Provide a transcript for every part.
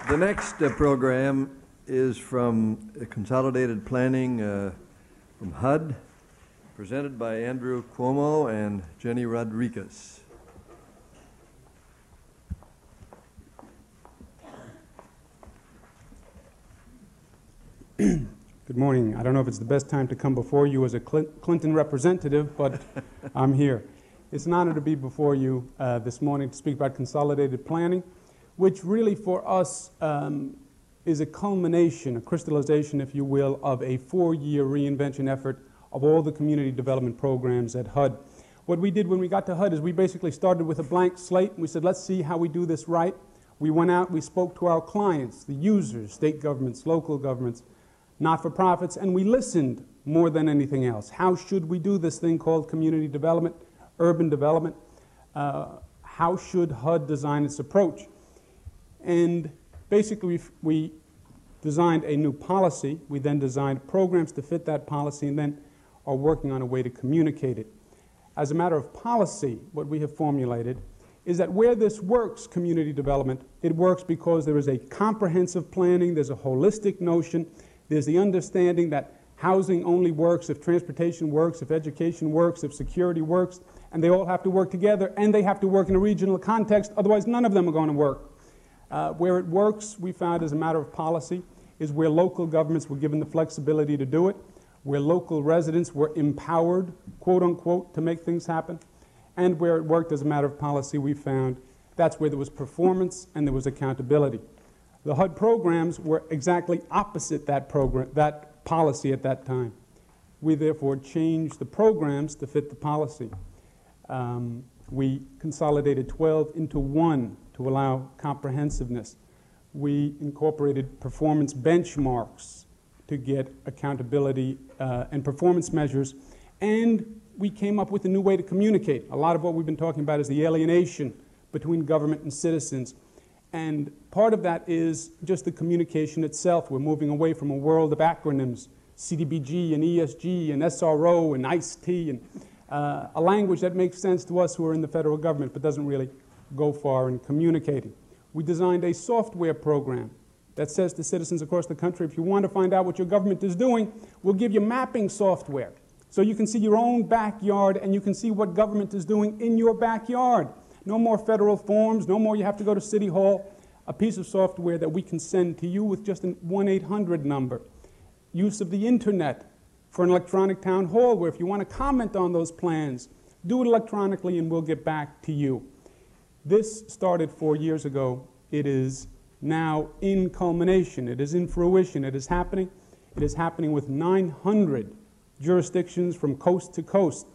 The next program is from Consolidated Planning from HUD, presented by Andrew Cuomo and Jenny Rodriguez. Good morning. I don't know if it's the best time to come before you as a Clinton representative, but I'm here. It's an honor to be before you this morning to speak about consolidated planning, which really for us is a culmination, a crystallization, if you will, of a 4-year reinvention effort of all the community development programs at HUD. What we did when we got to HUD is we basically started with a blank slate, and we said, let's see how we do this right. We went out, we spoke to our clients, the users, state governments, local governments, not-for-profits, and we listened more than anything else. How should we do this thing called community development, urban development? How should HUD design its approach? And basically, we designed a new policy. We then designed programs to fit that policy and then are working on a way to communicate it. As a matter of policy, what we have formulated is that where this works, community development, it works because there is a comprehensive planning, there's a holistic notion, there's the understanding that housing only works if transportation works, if education works, if security works, and they all have to work together, and they have to work in a regional context, otherwise none of them are going to work. Where it works, we found as a matter of policy, is where local governments were given the flexibility to do it, where local residents were empowered, quote unquote, to make things happen, and where it worked as a matter of policy, we found that's where there was performance and there was accountability. The HUD programs were exactly opposite that policy at that time. We therefore changed the programs to fit the policy. We consolidated 12 into one to allow comprehensiveness. We incorporated performance benchmarks to get accountability and performance measures, and we came up with a new way to communicate. A lot of what we've been talking about is the alienation between government and citizens. And part of that is just the communication itself. We're moving away from a world of acronyms, CDBG and ESG and SRO and ICE-T, and a language that makes sense to us who are in the federal government but doesn't really go far in communicating. We designed a software program that says to citizens across the country, if you want to find out what your government is doing, we'll give you mapping software. So you can see your own backyard and you can see what government is doing in your backyard. No more federal forms, no more you have to go to City Hall. A piece of software that we can send to you with just a 1-800 number. Use of the internet for an electronic town hall where if you want to comment on those plans, do it electronically and we'll get back to you. This started 4 years ago. It is now in culmination. It is in fruition. It is happening. It is happening with 900 jurisdictions from coast to coast,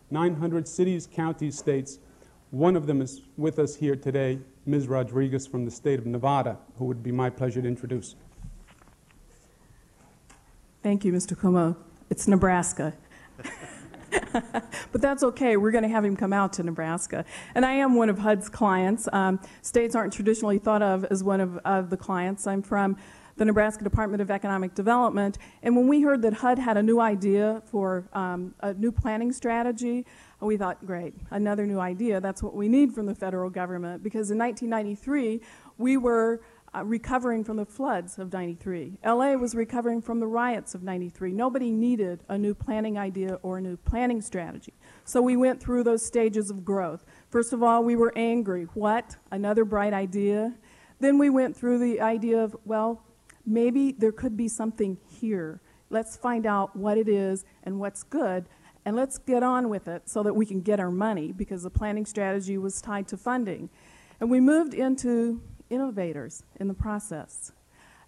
900 cities, counties, states. One of them is with us here today, Ms. Rodriguez from the state of Nevada, who would be my pleasure to introduce. Thank you, Mr. Cuomo. It's Nebraska. But that's okay. We're going to have him come out to Nebraska. And I am one of HUD's clients. States aren't traditionally thought of as one of the clients. I'm from the Nebraska Department of Economic Development. And when we heard that HUD had a new idea for a new planning strategy, we thought, great, another new idea. That's what we need from the federal government. Because in 1993, we were recovering from the floods of 93. LA was recovering from the riots of 93. Nobody needed a new planning idea or a new planning strategy. So we went through those stages of growth. First of all, we were angry. What? Another bright idea? Then we went through the idea of, well, maybe there could be something here. Let's find out what it is and what's good, and let's get on with it so that we can get our money, because the planning strategy was tied to funding. And we moved into innovators in the process.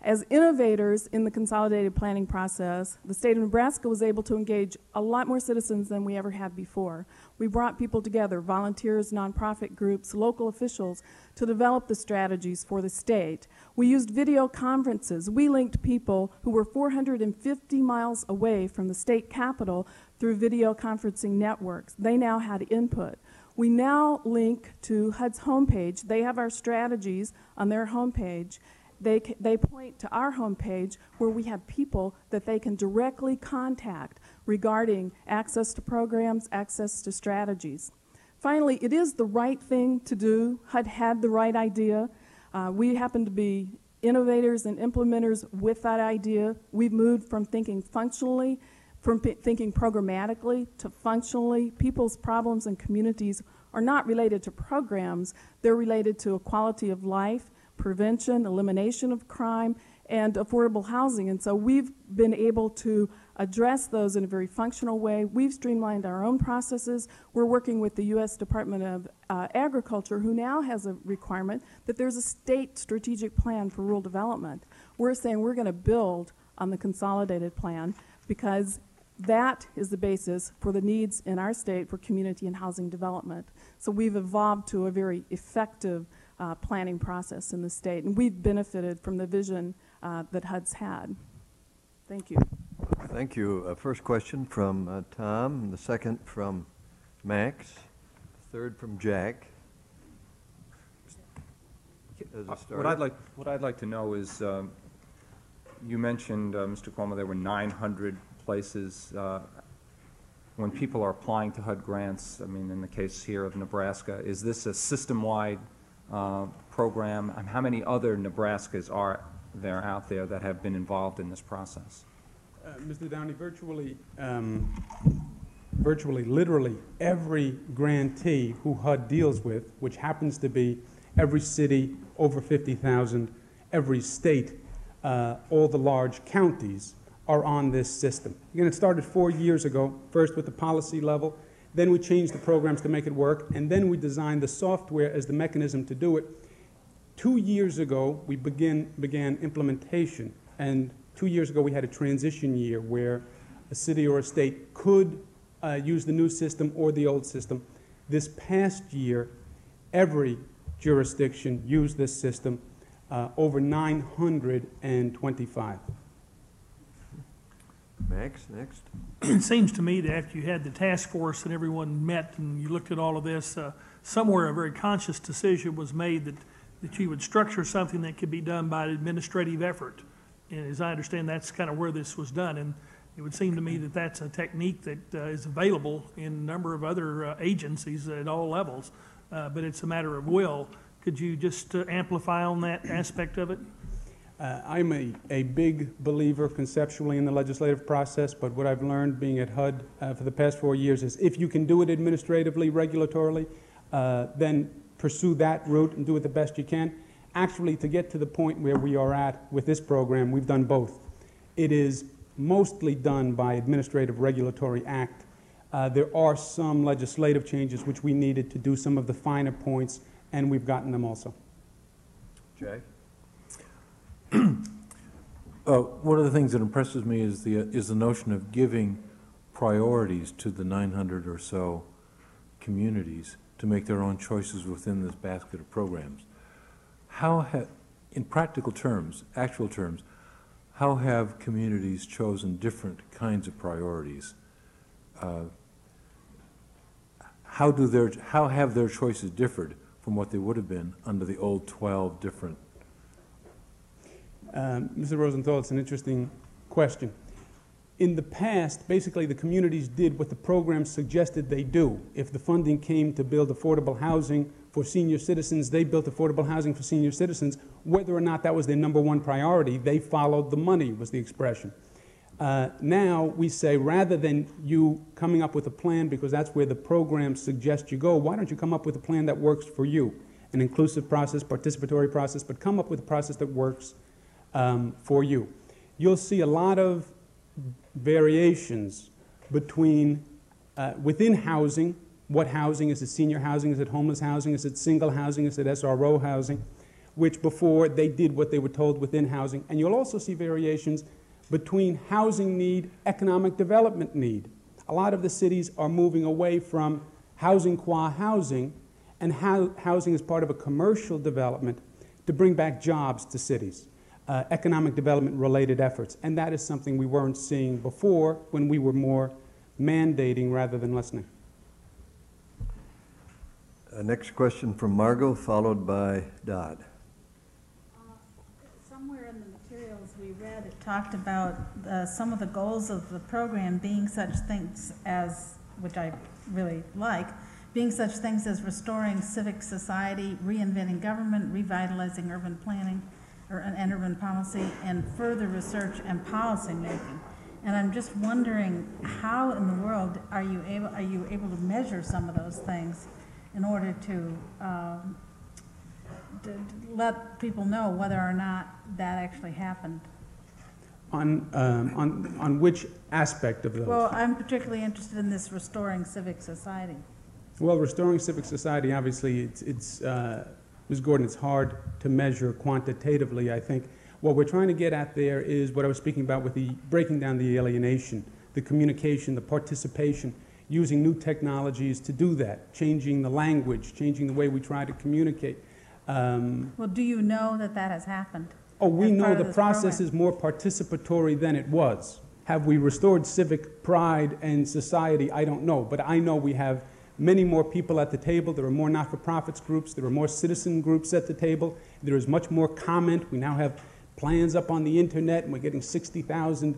As innovators in the consolidated planning process, the state of Nebraska was able to engage a lot more citizens than we ever had before. We brought people together, volunteers, nonprofit groups, local officials, to develop the strategies for the state. We used video conferences. We linked people who were 450 miles away from the state capitol through video conferencing networks. They now had input. We now link to HUD's homepage. They have our strategies on their homepage. They point to our homepage where we have people that they can directly contact regarding access to programs, access to strategies. Finally, it is the right thing to do. HUD had the right idea. We happen to be innovators and implementers with that idea. We've moved from thinking functionally, from thinking programmatically to functionally. People's problems and communities are not related to programs. They're related to a quality of life, prevention, elimination of crime, and affordable housing. And so we've been able to address those in a very functional way. We've streamlined our own processes. We're working with the U.S. Department of Agriculture, who now has a requirement that there's a state strategic plan for rural development. We're saying we're going to build on the consolidated plan because that is the basis for the needs in our state for community and housing development. So we've evolved to a very effective planning process in the state, and we've benefited from the vision that HUD's had. Thank you. Thank you. First question from Tom, the second from Max, third from Jack. As a start. What I'd like to know is, you mentioned, Mr. Cuomo, there were 900 places. When people are applying to HUD grants, I mean, in the case here of Nebraska, is this a system-wide program? And how many other Nebraskas are there out there that have been involved in this process? Mr. Downey, virtually, literally every grantee who HUD deals with, which happens to be every city over 50,000, every state, all the large counties, are on this system. Again, it started 4 years ago, first with the policy level, then we changed the programs to make it work, and then we designed the software as the mechanism to do it. 2 years ago, we began implementation, and 2 years ago we had a transition year where a city or a state could use the new system or the old system. This past year, every jurisdiction used this system, over 925. Max, next. It seems to me that after you had the task force and everyone met and you looked at all of this, somewhere a very conscious decision was made that you would structure something that could be done by administrative effort. And as I understand, that's kind of where this was done. And it would seem to me that that's a technique that is available in a number of other agencies at all levels, but it's a matter of will. Could you just amplify on that aspect of it? I'm a big believer conceptually in the legislative process, but what I've learned being at HUD for the past 4 years is if you can do it administratively, regulatorily, then pursue that route and do it the best you can. Actually, to get to the point where we are at with this program, we've done both. It is mostly done by administrative regulatory act. There are some legislative changes which we needed to do some of the finer points, and we've gotten them also. Jay? One of the things that impresses me is the notion of giving priorities to the 900 or so communities to make their own choices within this basket of programs. In practical terms, actual terms, how have communities chosen different kinds of priorities? How have their choices differed from what they would have been under the old 12 different? Mr. Rosenthal, it's an interesting question. In the past, basically the communities did what the program suggested they do. If the funding came to build affordable housing for senior citizens, they built affordable housing for senior citizens. Whether or not that was their #1 priority, they followed the money, was the expression. Now we say, rather than you coming up with a plan because that's where the program suggests you go, why don't you come up with a plan that works for you? An inclusive process, participatory process, but come up with a process that works for you. You'll see a lot of variations between within housing. What housing? Is it senior housing? Is it homeless housing? Is it single housing? Is it SRO housing? Which before they did what they were told within housing. And you'll also see variations between housing need, economic development need. A lot of the cities are moving away from housing qua housing and housing as part of a commercial development to bring back jobs to cities. Economic development related efforts. And that is something we weren't seeing before when we were more mandating rather than listening. Next question from Margot, followed by Dodd. Somewhere in the materials we read, it talked about some of the goals of the program being such things as, which I really like, being such things as restoring civic society, reinventing government, revitalizing urban planning. and urban policy and further research and policy making. And I'm just wondering, how in the world are you able to measure some of those things in order to let people know whether or not that actually happened? On which aspect of those? Well, I'm particularly interested in this restoring civic society. Well, restoring civic society, obviously, Ms. Gordon, it's hard to measure quantitatively, I think. What we're trying to get at there is what I was speaking about with the breaking down the alienation, the communication, the participation, using new technologies to do that, changing the language, changing the way we try to communicate. Well, do you know that that has happened? Oh, we as part know of the this process program? is more participatory than it was. Have we restored civic pride and society? I don't know, but I know we have many more people at the table. There are more not-for-profits groups. There are more citizen groups at the table. There is much more comment. We now have plans up on the internet, and we're getting 60,000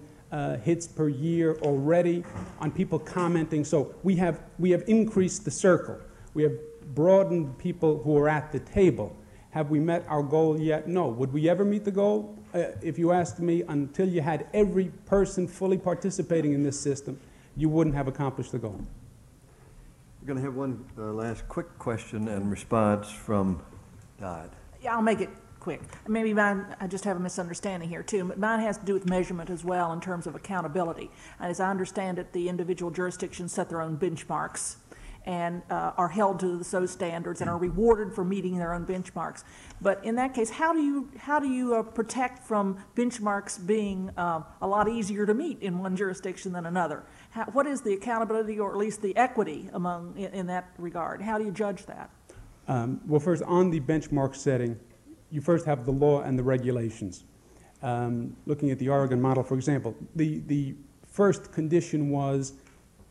hits per year already on people commenting. So we have increased the circle. We have broadened people who are at the table. Have we met our goal yet? No. Would we ever meet the goal? If you asked me, until you had every person fully participating in this system, you wouldn't have accomplished the goal. We're going to have one last quick question and response from Todd. Yeah, I'll make it quick. Maybe mine, I just have a misunderstanding here too, but mine has to do with measurement as well in terms of accountability. And as I understand it, the individual jurisdictions set their own benchmarks and are held to those standards and are rewarded for meeting their own benchmarks. But in that case, how do you protect from benchmarks being a lot easier to meet in one jurisdiction than another? What is the accountability, or at least the equity among in that regard? How do you judge that? Well, first, on the benchmark setting, you first have the law and the regulations. Looking at the Oregon model, for example, the first condition was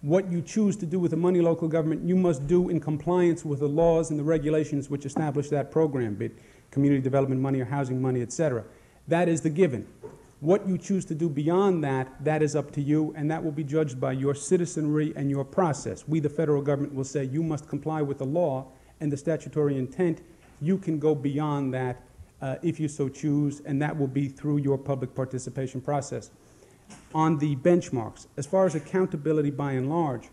what you choose to do with the money local government, you must do in compliance with the laws and the regulations which establish that program, be it community development money or housing money, etc. That is the given. What you choose to do beyond that, that is up to you, and that will be judged by your citizenry and your process. We, the federal government, will say you must comply with the law and the statutory intent. You can go beyond that if you so choose, and that will be through your public participation process. On the benchmarks, as far as accountability by and large,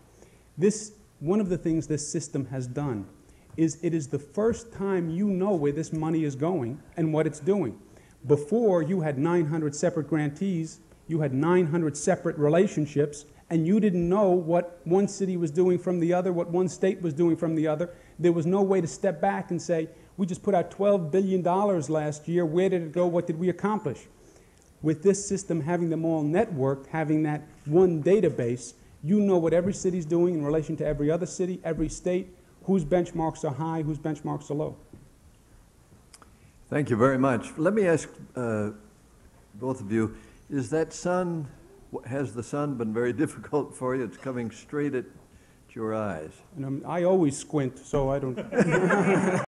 one of the things this system has done is it is the first time you know where this money is going and what it's doing. Before, you had 900 separate grantees, you had 900 separate relationships, and you didn't know what one city was doing from the other, what one state was doing from the other. There was no way to step back and say, we just put out $12 billion last year, where did it go, what did we accomplish? With this system having them all networked, having that one database, you know what every city's doing in relation to every other city, every state, whose benchmarks are high, whose benchmarks are low. Thank you very much. Let me ask both of you, has the sun been very difficult for you? It's coming straight at your eyes. And I always squint, so I don't...